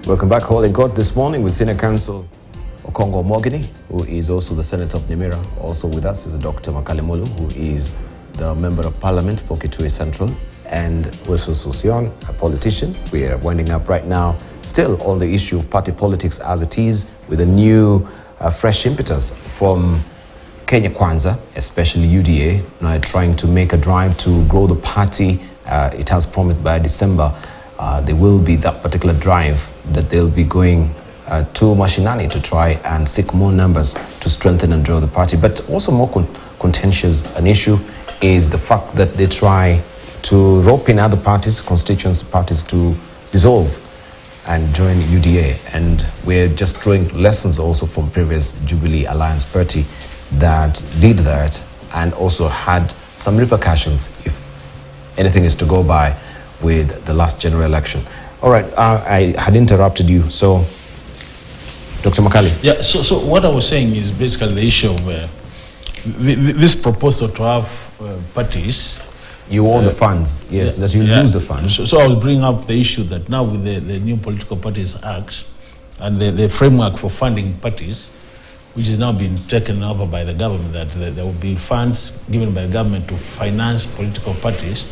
Welcome back. Holding court this morning with Senior Counsel Okongo Mogini, who is also the Senator of Nyamira. Also with us is Dr. Makalemolu, who is the Member of Parliament for Kitui Central, and Wesu Susion, a politician. We are winding up right now, still on the issue of party politics as it is, with a new fresh impetus from Kenya Kwanza, especially UDA, now trying to make a drive to grow the party. It has promised by December there will be that particular drive that they'll be going to Mashinani to try and seek more numbers to strengthen and grow the party. But also more contentious an issue is the fact that they try to rope in other parties, constituency parties, to dissolve and join UDA. And we're just drawing lessons also from previous Jubilee Alliance party that did that and also had some repercussions, if anything is to go by, with the last general election. All right, I had interrupted you, so Dr. Makali. Yeah, so what I was saying is basically the issue of this proposal to have parties. You own the funds, yes, that you lose the funds. So I was bringing up the issue that now with the new Political Parties Act and the framework for funding parties, which is now being taken over by the government, that there will be funds given by the government to finance political parties.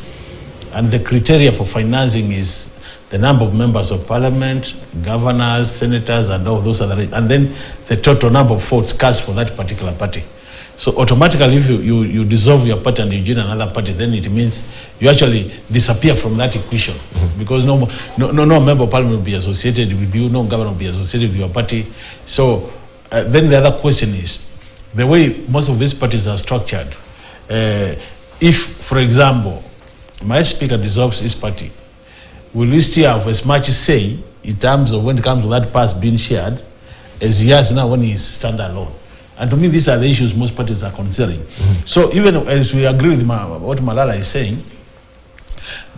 And the criteria for financing is the number of members of parliament, governors, senators, and all those other, and then the total number of votes cast for that particular party. So automatically, if you dissolve your party and you join another party, then it means you actually disappear from that equation, because no member of parliament will be associated with you, no governor will be associated with your party. So then the other question is, the way most of these parties are structured, if, for example, my speaker dissolves his party, will we still have as much say in terms of when it comes to that past being shared as he has now when he's standalone? And to me, these are the issues most parties are considering. So even as we agree with what Malala is saying,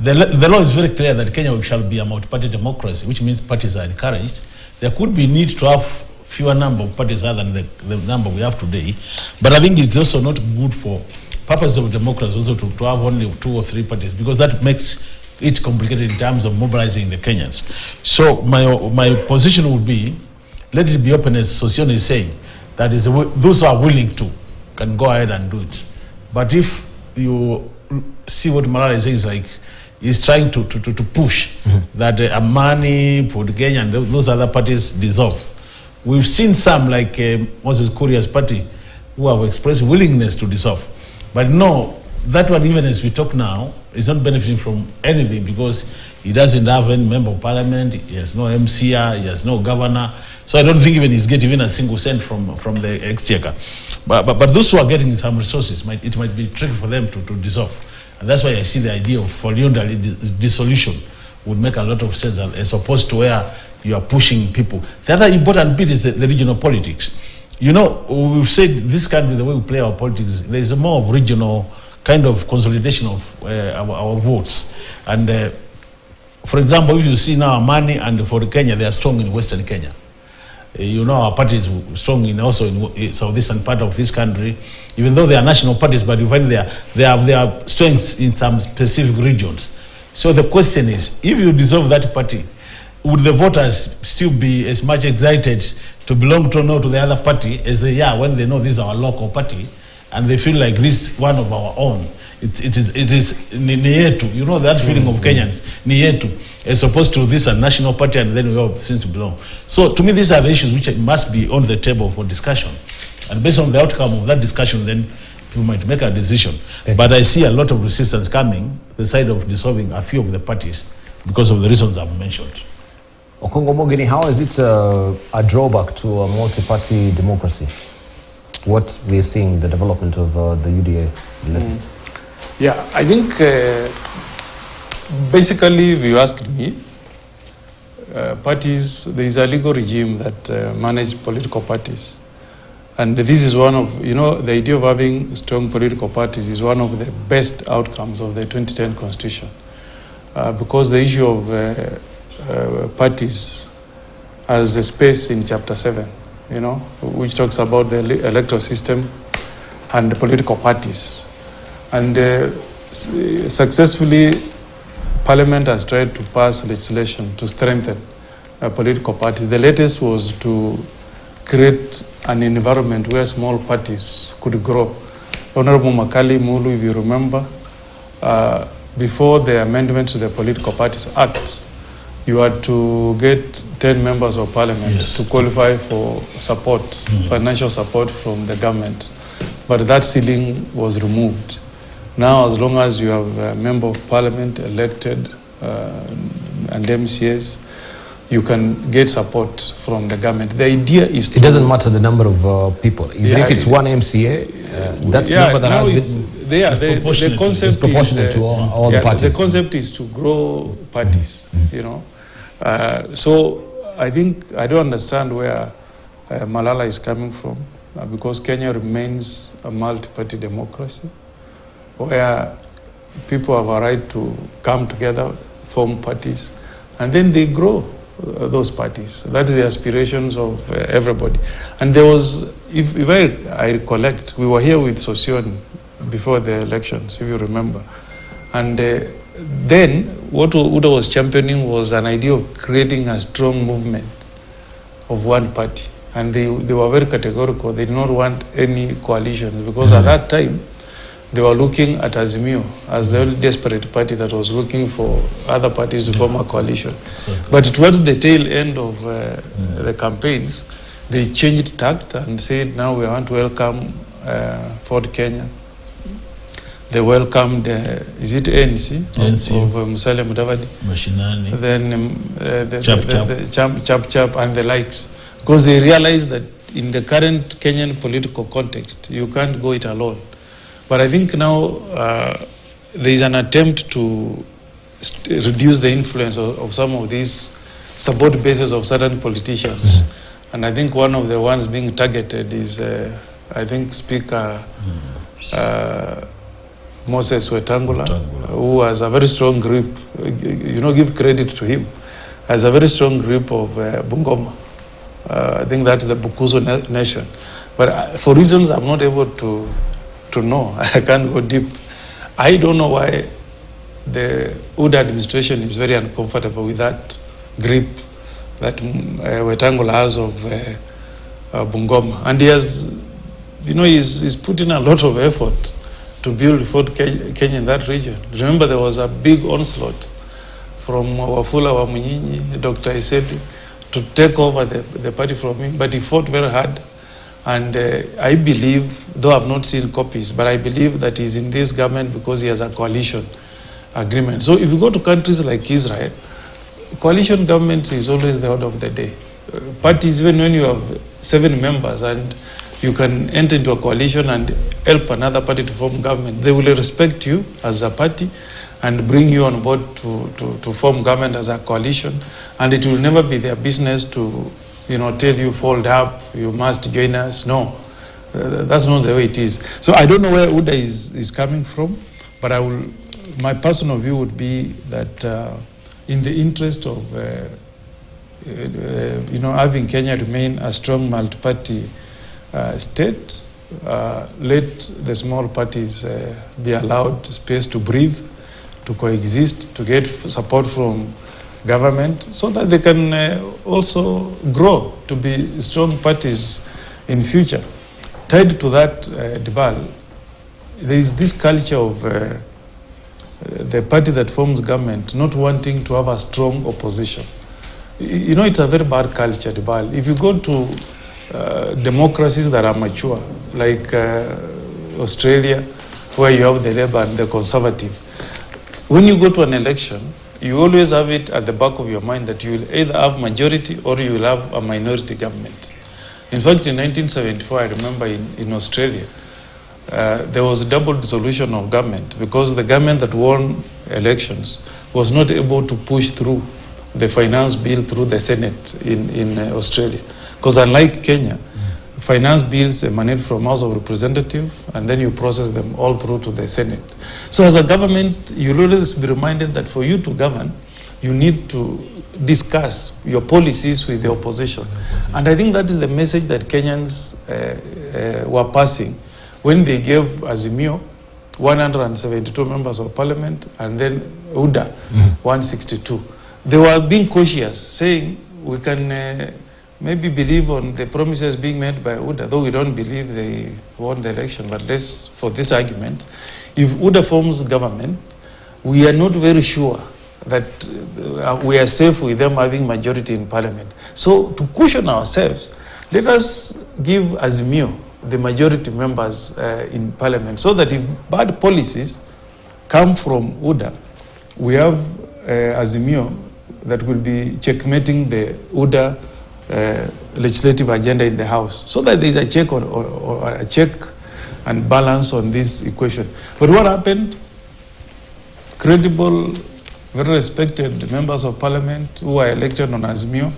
the law is very clear that Kenya shall be a multi-party democracy, which means parties are encouraged. There could be need to have fewer number of parties other than the number we have today. But I think it's also not good for purposes of democracy also to have only 2 or 3 parties, because that makes it complicated in terms of mobilizing the Kenyans. So my position would be, let it be open, as Sosyon is saying, that is, those who are willing to can go ahead and do it. But if you see what Malala is saying, is like he's trying to push that Amani, Port Kenya, and those other parties dissolve. We've seen some, like Moses Kuria's party, who have expressed willingness to dissolve. But no, that one, even as we talk now, is not benefiting from anything, because he doesn't have any member of parliament, he has no MCR, he has no governor. So I don't think even he's getting even a single cent from the exchequer. But those who are getting some resources, it might be tricky for them to dissolve. And that's why I see the idea of voluntary dissolution would make a lot of sense, as opposed to where you are pushing people. The other important bit is the regional politics. You know, we've said this country, the way we play our politics, there's a more of regional kind of consolidation of our votes. And for example, if you see now Amani and for Kenya, they are strong in Western Kenya. You know, our party is strong also in southeastern part of this country, even though they are national parties, but you find they have strengths in some specific regions. So the question is, if you dissolve that party, would the voters still be as much excited to belong to the other party as they are when they know this is our local party and they feel like this one of our own? It is Nietu, you know, that feeling of Kenyans, Nietu, as opposed to this a national party and then we all seem to belong. So to me, these are the issues which must be on the table for discussion. And based on the outcome of that discussion, then people might make a decision. But I see a lot of resistance coming, the side of dissolving a few of the parties, because of the reasons I've mentioned. Okongo Mogini, how is it a drawback to a multi-party democracy? What we are seeing, the development of the UDA latest? Yeah, I think basically, if you asked me, parties, there is a legal regime that manages political parties. And this is one of, you know, the idea of having strong political parties is one of the best outcomes of the 2010 Constitution. Because the issue of parties has a space in Chapter 7, you know, which talks about the electoral system and the political parties. And successfully, Parliament has tried to pass legislation to strengthen political parties. The latest was to create an environment where small parties could grow. Honorable Makali Mulu, if you remember, before the amendment to the Political Parties Act, you had to get 10 members of parliament to qualify for support, financial support from the government. But that ceiling was removed. Now, as long as you have a member of parliament elected and MCAs, you can get support from the government. The idea is it doesn't matter the number of people. Even if it's one MCA, that's number that has been the concept is proportionate to all the parties. The concept is to grow parties, you know. So I think I don't understand where Malala is coming from, because Kenya remains a multi-party democracy where people have a right to come together, form parties, and then they grow those parties. That's the aspirations of everybody. And there was, if I recollect, we were here with Sossion before the elections, if you remember. And then what UDA was championing was an idea of creating a strong movement of one party. And they were very categorical. They did not want any coalitions, because at that time, they were looking at Azimio as the only desperate party that was looking for other parties to form a coalition. But towards the tail end of the campaigns, they changed tact and said, now we want to welcome Ford Kenya. They welcomed, is it ANC? Of Musalia Mudavadi. Mashinani. Then Chap and the likes. Because they realized that in the current Kenyan political context, you can't go it alone. But I think now there is an attempt to reduce the influence of some of these support bases of certain politicians. And I think one of the ones being targeted is, I think, Speaker Moses Wetangula, who has a very strong grip, you know, give credit to him, has a very strong grip of Bungoma. I think that's the Bukusu nation. But for reasons I'm not able to know, I can't go deep. I don't know why the UDA administration is very uncomfortable with that grip that Wetangula has of Bungoma. And he has, you know, he's put in a lot of effort to build Fort Kenya in that region. Remember, there was a big onslaught from Wafula Wamunyinyi, Dr. Isedi, to take over the party from him, but he fought very hard. And I believe, though I've not seen copies, but I believe that he's in this government because he has a coalition agreement. So if you go to countries like Israel, coalition government is always the order of the day. Parties, even when you have 7 members and you can enter into a coalition and help another party to form government, they will respect you as a party and bring you on board to form government as a coalition. And it will never be their business to, you know, tell you fold up, you must join us. No, that's not the way it is. So I don't know where UDA is coming from, but my personal view would be that in the interest of you know, having Kenya remain a strong multi-party state, let the small parties be allowed space to breathe, to coexist, to get support from government, so that they can also grow to be strong parties in future. Tied to that, Dibal, there is this culture of the party that forms government not wanting to have a strong opposition. You know, it's a very bad culture, Dibal. If you go to democracies that are mature, like Australia, where you have the Labour and the Conservative, when you go to an election, you always have it at the back of your mind that you will either have majority or you will have a minority government. In fact, in 1974, I remember in Australia, there was a double dissolution of government because the government that won elections was not able to push through the finance bill through the Senate in Australia. Because unlike Kenya, finance bills emanate from House of Representatives and then you process them all through to the Senate. So as a government, you'll always be reminded that for you to govern, you need to discuss your policies with the opposition. And I think that is the message that Kenyans were passing when they gave Azimio 172 members of parliament and then UDA 162. They were being cautious, saying, we can maybe believe on the promises being made by UDA, though we don't believe they won the election. But let's, for this argument, if UDA forms government, we are not very sure that we are safe with them having majority in parliament. So to cushion ourselves, let us give Azimio the majority members in parliament, so that if bad policies come from UDA, we have Azimio that will be checkmating the UDA legislative agenda in the House, so that there is a check or a check and balance on this equation. But what happened? Credible, very respected members of parliament who were elected on Azimio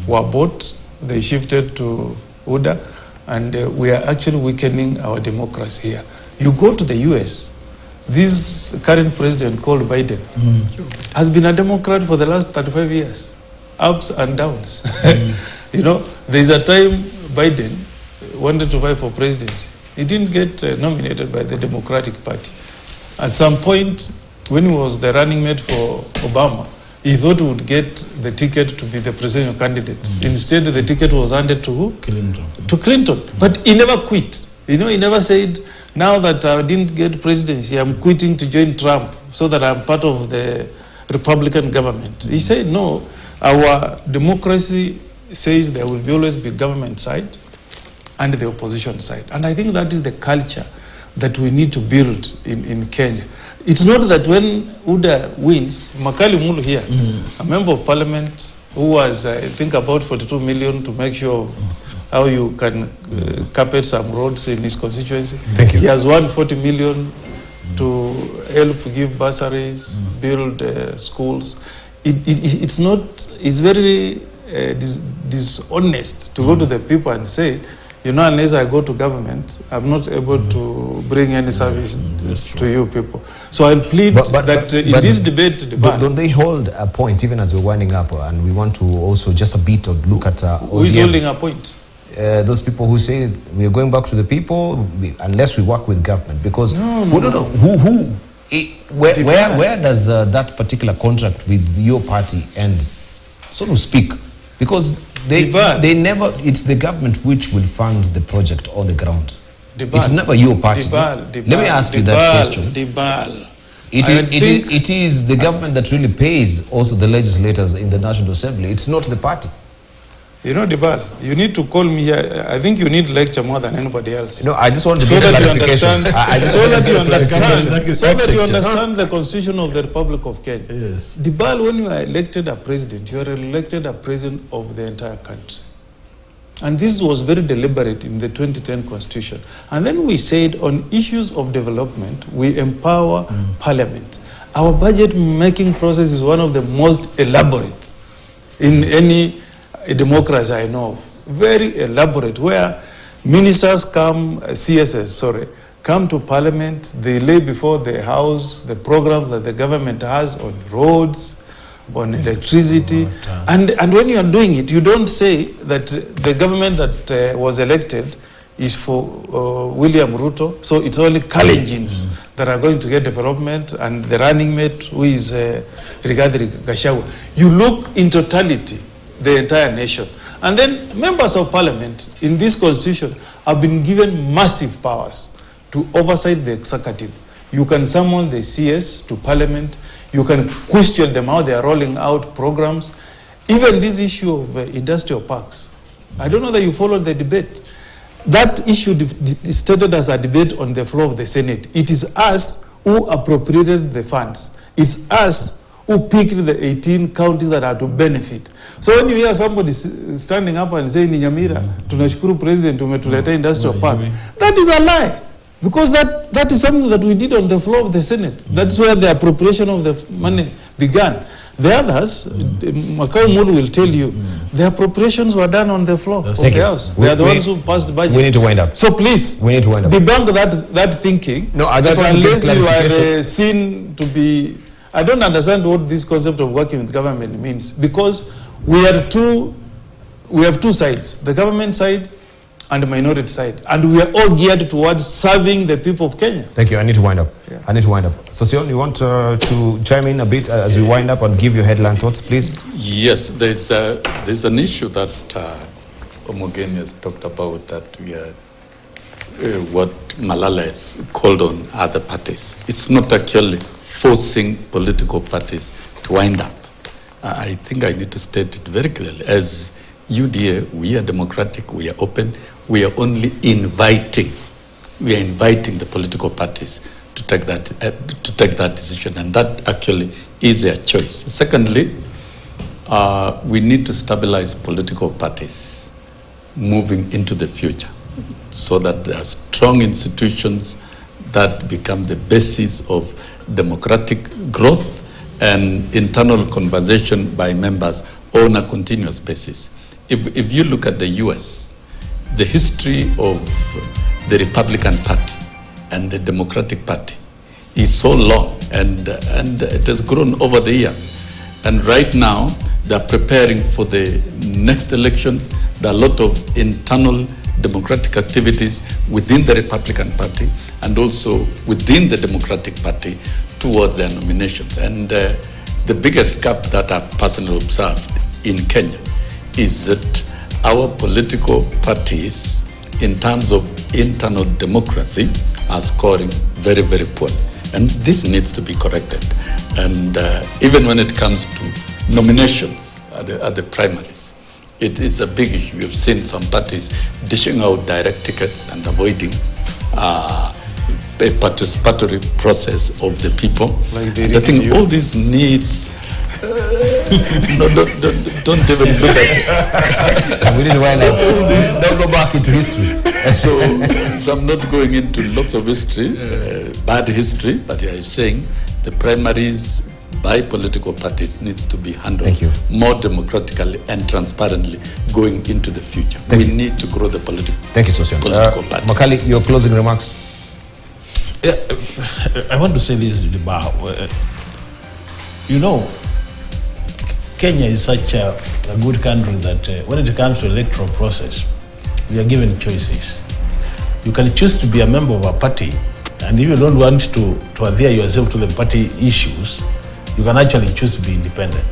were bought. They shifted to UDA, and we are actually weakening our democracy here. You go to the US, this current president called Biden has been a Democrat for the last 35 years, ups and downs. You know, there's a time Biden wanted to fight for presidency. He didn't get nominated by the Democratic Party. At some point, when he was the running mate for Obama, he thought he would get the ticket to be the presidential candidate. Instead, the ticket was handed to who? Clinton. To Clinton. But he never quit. You know, he never said, now that I didn't get presidency, I'm quitting to join Trump so that I'm part of the Republican government. He said, no, our democracy says there will always be government side and the opposition side. And I think that is the culture that we need to build in Kenya. It's not that when UDA wins, Makali Mulu here, a member of parliament who was, I think, about 42 million to make sure how you can carpet some roads in his constituency. Thank you. He has won 40 million to help give bursaries, build schools. It's not, it's very dishonest to go to the people and say, you know, unless I go to government, I'm not able to bring any service to you people. So I'll plead that in this debate, don't they hold a point, even as we're winding up, and we want to also just a bit of look at who is holding a point? Those people who say we are going back to the people unless we work with government, because we don't know where does that particular contract with your party ends, so to speak, because they never, it's the government which will fund the project on the ground. It's never your party. Let me ask you that question. It is the government that really pays also the legislators in the National Assembly. It's not the party. You know, Dibal, you need to call me here. I think you need lecture more than anybody else. No, I just want to so get that you understand. So that you understand the Constitution of the Republic of Kenya. Yes. Dibal, when you are elected a president, you are elected a president of the entire country. And this was very deliberate in the 2010 Constitution. And then we said on issues of development, we empower Parliament. Our budget making process is one of the most elaborate in any democracy I know of. Very elaborate, where ministers come, CSS, come to Parliament, they lay before the House the programs that the government has on roads, on electricity. And when you are doing it, you don't say that the government that was elected is for William Ruto, so it's only Kalenjins that are going to get development, and the running mate who is Rigathi Gachagua. You look in totality, the entire nation. And then members of parliament in this constitution have been given massive powers to oversight the executive. You can summon the CS to parliament. You can question them how they are rolling out programs. Even this issue of industrial parks. I don't know that you followed the debate. That issue started as a debate on the floor of the Senate. It is us who appropriated the funds. It's us who picked the 18 counties that are to benefit. So when you hear somebody standing up and saying, Nyamira, tunashukuru president umetuleta industrial park, that is a lie. Because that is something that we did on the floor of the Senate. That's where the appropriation of the money began. The others, Makau Mulu will tell you, the appropriations were done on the floor of the House. They are the ones who passed the budget. We need to wind up. So please, we need to wind up. Debunk that thinking. No, I just want unless you are seen to be, I don't understand what this concept of working with government means, because we have two sides, the government side and minority side. And we are all geared towards serving the people of Kenya. Thank you. I need to wind up. I need to wind up. So, Sion, you want to chime in a bit as we wind up and give your headline thoughts, please? Yes, there's an issue that Omogeni has talked about, that we are what Malala has called on other parties. It's not actually forcing political parties to wind up. I think I need to state it very clearly. As UDA, we are democratic, we are open, we are only inviting. We are inviting the political parties to take that decision, and that actually is their choice. Secondly, we need to stabilize political parties moving into the future, so that there are strong institutions that become the basis of democratic growth and internal conversation by members on a continuous basis. If you look at the US, the history of the Republican Party and the Democratic Party is so long, and it has grown over the years. And right now, they're preparing for the next elections. There are a lot of internal democratic activities within the Republican Party and also within the Democratic Party towards their nominations. And the biggest gap that I've personally observed in Kenya is that our political parties, in terms of internal democracy, are scoring very, very poorly. And this needs to be corrected. And even when it comes to nominations at the primaries, it is a big issue. We've seen some parties dishing out direct tickets and avoiding a participatory process of the people. Like and I think all these needs. No, don't even look at it. We didn't wind up. Don't go back into history. So I'm not going into lots of history, bad history, but I'm saying the primaries by political parties needs to be handled more democratically and transparently going into the future. We need to grow the political parties. Makali, your closing remarks? Yeah, I want to say this, you know, Kenya is such a good country that when it comes to electoral process, we are given choices. You can choose to be a member of a party, and if you don't want to adhere yourself to the party issues, you can actually choose to be independent.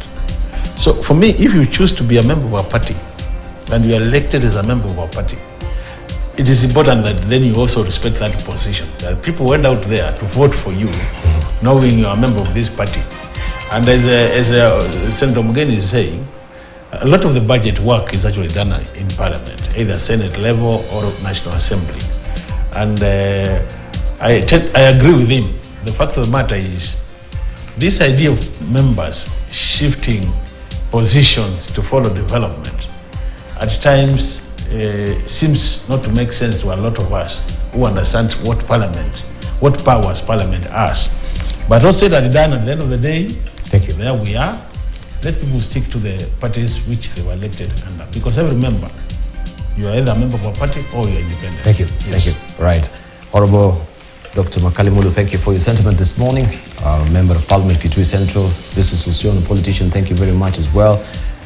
So for me, if you choose to be a member of a party, and you are elected as a member of a party, it is important that then you also respect that position. That people went out there to vote for you, knowing you are a member of this party. And as Senator Mugeni is saying, a lot of the budget work is actually done in Parliament, either Senate level or National Assembly. And I agree with him. The fact of the matter is, this idea of members shifting positions to follow development at times seems not to make sense to a lot of us who understand what powers Parliament has. But all said and done, at the end of the day, there we are. Let people stick to the parties which they were elected under. Because every member, you are either a member of a party or you're independent. Thank you. Yes. Thank you. Right. Honorable Dr. Makali Mulu, thank you for your sentiment this morning. Member of Parliament, Kitui Central. This is Susion, a politician. Thank you very much as well.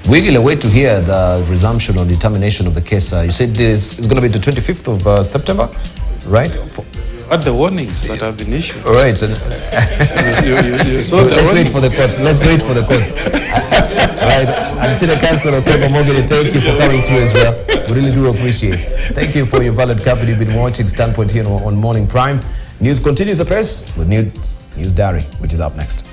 We will wait to hear the resumption or determination of the case. You said this is going to be the 25th of September, right? What the warnings that have been issued. All right. Let's wait for the courts. Let's wait for the courts. Right. And Senior Councillor Kenya Kwanza, thank you for coming through as well. We really do appreciate it. Thank you for your valid company. You've been watching Standpoint here on Morning Prime. News continues apace with News Diary, which is up next.